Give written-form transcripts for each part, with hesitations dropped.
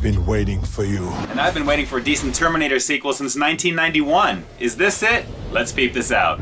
I've been waiting for you. And I've been waiting for a decent Terminator sequel since 1991. Is this it? Let's peep this out.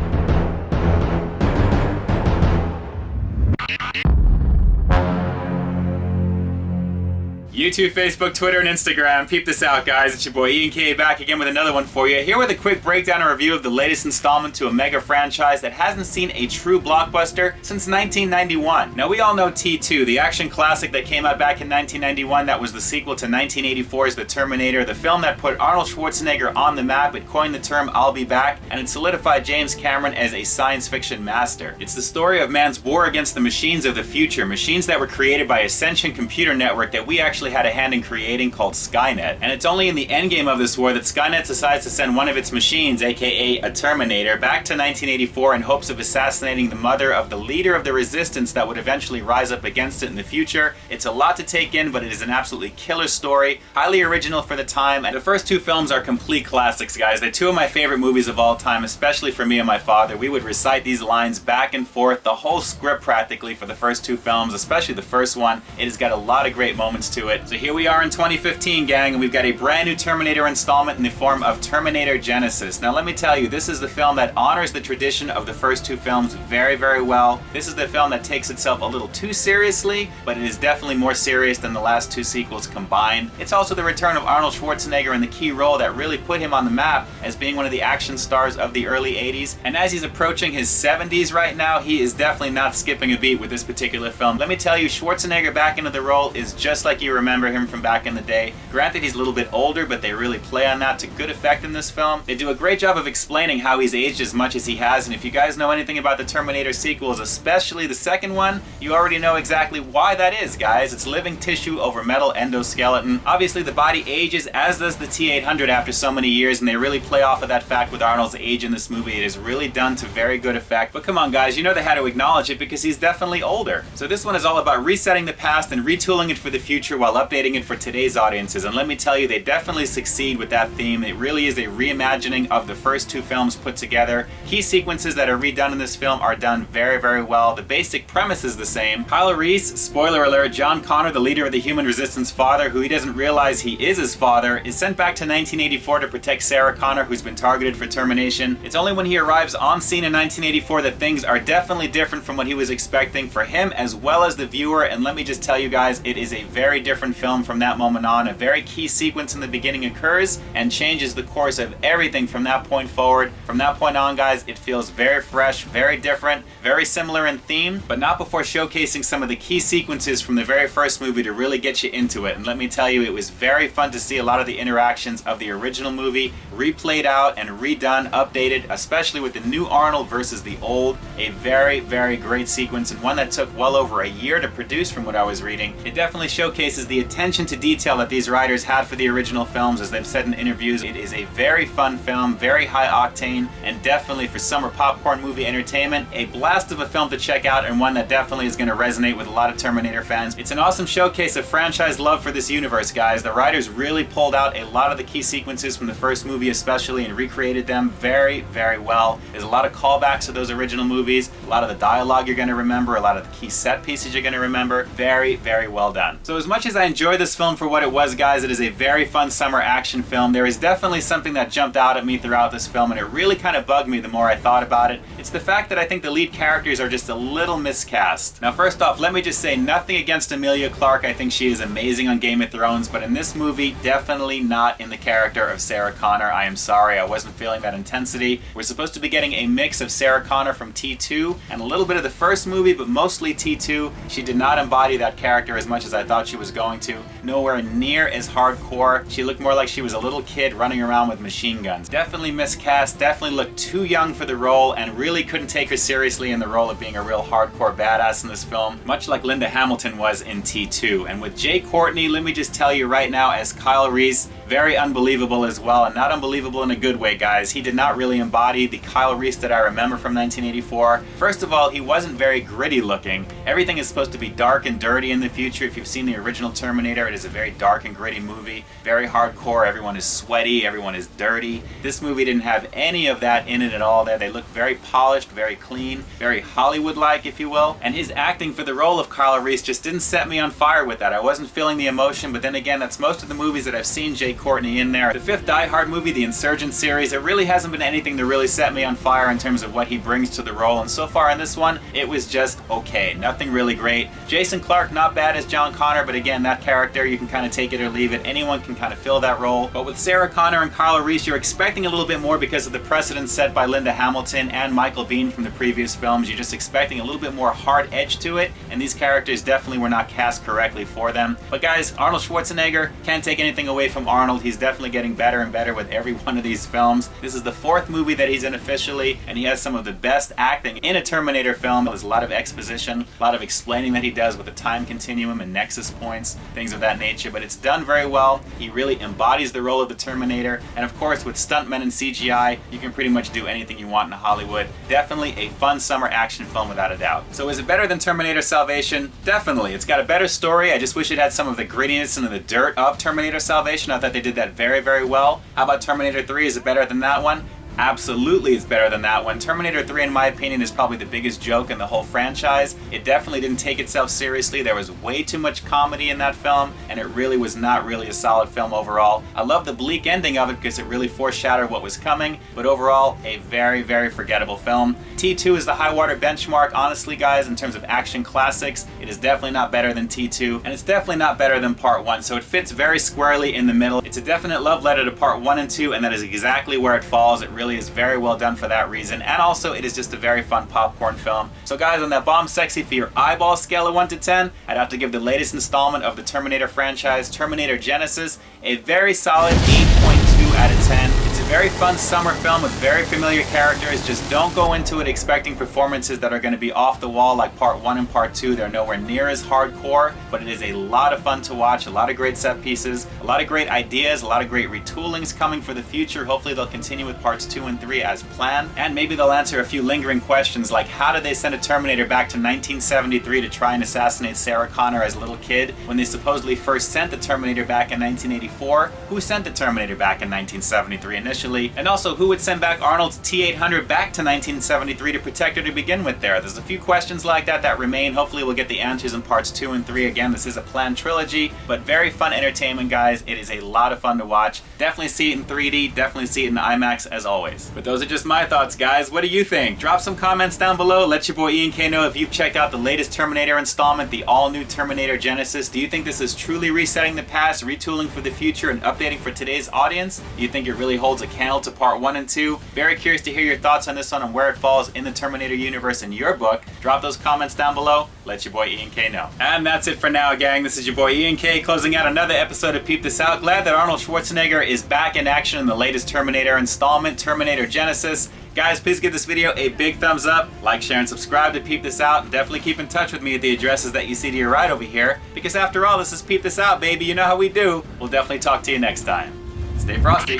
YouTube, Facebook, Twitter, and Instagram. Peep this out, guys. It's your boy Ian K back again with another one for you. Here with a quick breakdown and review of the latest installment to a mega franchise that hasn't seen a true blockbuster since 1991. Now, we all know T2, the action classic that came out back in 1991 that was the sequel to 1984's The Terminator, the film that put Arnold Schwarzenegger on the map. It coined the term "I'll be back," and it solidified James Cameron as a science fiction master. It's the story of man's war against the machines of the future, machines that were created by a sentient computer network that we actually had a hand in creating called Skynet. And it's only in the endgame of this war that Skynet decides to send one of its machines, aka a Terminator, back to 1984 in hopes of assassinating the mother of the leader of the resistance that would eventually rise up against it in the future. It's a lot to take in, but it is an absolutely killer story, highly original for the time, and the first two films are complete classics, guys. They're two of my favorite movies of all time, especially for me and my father. We would recite these lines back and forth, the whole script practically for the first two films, especially the first one. It has got a lot of great moments to it. So here we are in 2015, gang, and we've got a brand new Terminator installment in the form of Terminator Genisys. Now let me tell you, this is the film that honors the tradition of the first two films very, very well. This is the film that takes itself a little too seriously, but it is definitely more serious than the last two sequels combined. It's also the return of Arnold Schwarzenegger in the key role that really put him on the map as being one of the action stars of the early 80s. And as he's approaching his 70s right now, he is definitely not skipping a beat with this particular film. Let me tell you, Schwarzenegger back into the role is just like you remember him from back in the day. Granted, he's a little bit older, but they really play on that to good effect in this film. They do a great job of explaining how he's aged as much as he has, and if you guys know anything about the Terminator sequels, especially the second one, you already know exactly why that is, guys. It's living tissue over metal endoskeleton. Obviously, the body ages, as does the T-800 after so many years, and they really play off of that fact with Arnold's age in this movie. It is really done to very good effect. But come on, guys, you know they had to acknowledge it because he's definitely older. So this one is all about resetting the past and retooling it for the future while updating it for today's audiences, and let me tell you, they definitely succeed with that theme. It really is a reimagining of the first two films put together. Key sequences that are redone in this film are done very, very well. The basic premise is the same. Reese, spoiler alert, John Connor, the leader of the human resistance father, who he doesn't realize he is his father, is sent back to 1984 to protect Sarah Connor, who's been targeted for termination. It's only when he arrives on scene in 1984 that things are definitely different from what he was expecting for him as well as the viewer, and let me just tell you guys, it is a very different film from that moment on. A very key sequence in the beginning occurs and changes the course of everything from that point forward. From that point on, guys, it feels very fresh, very different, very similar in theme, but not before showcasing some of the key sequences from the very first movie to really get you into it. And let me tell you, it was very fun to see a lot of the interactions of the original movie replayed out and redone, updated, especially with the new Arnold versus the old. A very, very great sequence, and one that took well over a year to produce from what I was reading. It definitely showcases the attention to detail that these writers had for the original films. As they've said in interviews, it is a very fun film, very high octane, and definitely for summer popcorn movie entertainment, a blast of a film to check out, and one that definitely is going to resonate with a lot of Terminator fans. It's an awesome showcase of franchise love for this universe, guys. The writers really pulled out a lot of the key sequences from the first movie especially and recreated them very, very well. There's a lot of callbacks to those original movies, a lot of the dialogue you're going to remember, a lot of the key set pieces you're going to remember. Very, very well done. So as much as I enjoy this film for what it was, guys, it is a very fun summer action film. There is definitely something that jumped out at me throughout this film, and it really kind of bugged me the more I thought about it. It's the fact that I think the lead characters are just a little miscast. Now, first off, let me just say nothing against Emilia Clarke. I think she is amazing on Game of Thrones, but in this movie, definitely not in the character of Sarah Connor. I am sorry, I wasn't feeling that intensity. We're supposed to be getting a mix of Sarah Connor from T2 and a little bit of the first movie, but mostly T2. She did not embody that character as much as I thought she was going to. Nowhere near as hardcore. She looked more like she was a little kid running around with machine guns. Definitely miscast, definitely looked too young for the role, and really couldn't take her seriously in the role of being a real hardcore badass in this film, much like Linda Hamilton was in T2. And with Courtney, let me just tell you right now, as Reese, very unbelievable as well, and not unbelievable in a good way, guys. He did not really embody the Kyle Reese that I remember from 1984. First of all, he wasn't very gritty looking. Everything is supposed to be dark and dirty in the future. If you've seen the original Terminator, it is a very dark and gritty movie, very hardcore. Everyone is sweaty, everyone is dirty. This movie didn't have any of that in it at all there. They look very polished, very clean, very Hollywood-like, if you will. And his acting for the role of Kyle Reese just didn't set me on fire with that. I wasn't feeling the emotion, but then again, that's most of the movies that I've seen Jay Courtney in there. The fifth Die Hard movie, the Insurgent series, it really hasn't been anything to really set me on fire in terms of what he brings to the role, and so far in this one, it was just okay. Nothing really great. Jason Clarke, not bad as John Connor, but again, that character, you can kind of take it or leave it. Anyone can kind of fill that role. But with Sarah Connor and Kyle Reese, you're expecting a little bit more because of the precedent set by Linda Hamilton and Michael Biehn from the previous films. You're just expecting a little bit more hard edge to it, and these characters definitely were not cast correctly for them. But guys, Arnold Schwarzenegger, can't take anything away from Arnold. He's definitely getting better and better with every one of these films. This is the fourth movie that he's in officially, and he has some of the best acting in a Terminator film. There's a lot of exposition, a lot of explaining that he does with the time continuum and nexus points, things of that nature, but it's done very well. He really embodies the role of the Terminator, and of course with stuntmen and CGI, you can pretty much do anything you want in Hollywood. Definitely a fun summer action film without a doubt. So is it better than Terminator Salvation? Definitely. It's got a better story. I just wish it had some of the grittiness and the dirt of Terminator Salvation. I thought they did that very, very well. How about Terminator 3? Is it better than that one? Absolutely it's better than that one. Terminator 3, in my opinion, is probably the biggest joke in the whole franchise. It definitely didn't take itself seriously. There was way too much comedy in that film, and it really was not really a solid film overall. I love the bleak ending of it because it really foreshadowed what was coming, but overall, a very, very forgettable film. T2 is the high water benchmark, honestly, guys, in terms of action classics. It is definitely not better than T2, and it's definitely not better than Part 1, so it fits very squarely in the middle. It's a definite love letter to Part 1 and 2, and that is exactly where it falls. It really is very well done for that reason, and also it is just a very fun popcorn film. So guys, on that bomb sexy for your eyeball scale of 1 to 10, I'd have to give the latest installment of the Terminator franchise, Terminator Genisys, a very solid 8.2 out of 10. It's a very fun summer film with very familiar characters. Just don't go into it expecting performances that are going to be off the wall like Part 1 and Part 2. They're nowhere near as hardcore, but it is a lot of fun to watch, a lot of great set pieces, a lot of great ideas, a lot of great retoolings coming for the future. Hopefully they'll continue with Parts 2 and 3 as planned, and maybe they'll answer a few lingering questions like how did they send a Terminator back to 1973 to try and assassinate Sarah Connor as a little kid when they supposedly first sent the Terminator back in 1984? Who sent the Terminator back in 1973 initially? And also, who would send back Arnold's T-800 back to 1973 to protect her to begin with there? There's a few questions like that that remain. Hopefully we'll get the answers in Parts 2 and 3. Again, this is a planned trilogy, but very fun entertainment, guys. It is a lot of fun to watch. Definitely see it in 3D, definitely see it in IMAX as always. But those are just my thoughts, guys. What do you think? Drop some comments down below. Let your boy Ian K know if you've checked out the latest Terminator installment, the all-new Terminator Genisys. Do you think this is truly resetting the past, retooling for the future, and updating for today's audience? Do you think it really holds a candle to Part 1 and 2? Very curious to hear your thoughts on this one and where it falls in the Terminator universe in your book. Drop those comments down below. Let your boy Ian K know. And that's it for now, gang. This is your boy Ian K closing out another episode of Peep This Out. Glad that Arnold Schwarzenegger is back in action in the latest Terminator installment, Terminator Genisys. Guys, please give this video a big thumbs up, like, share, and subscribe to Peep This Out. Definitely keep in touch with me at the addresses that you see to your right over here, because after all, this is Peep This Out, baby. You know how we do. We'll definitely talk to you next time. Stay frosty.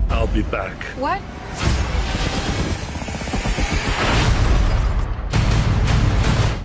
I'll be back. What?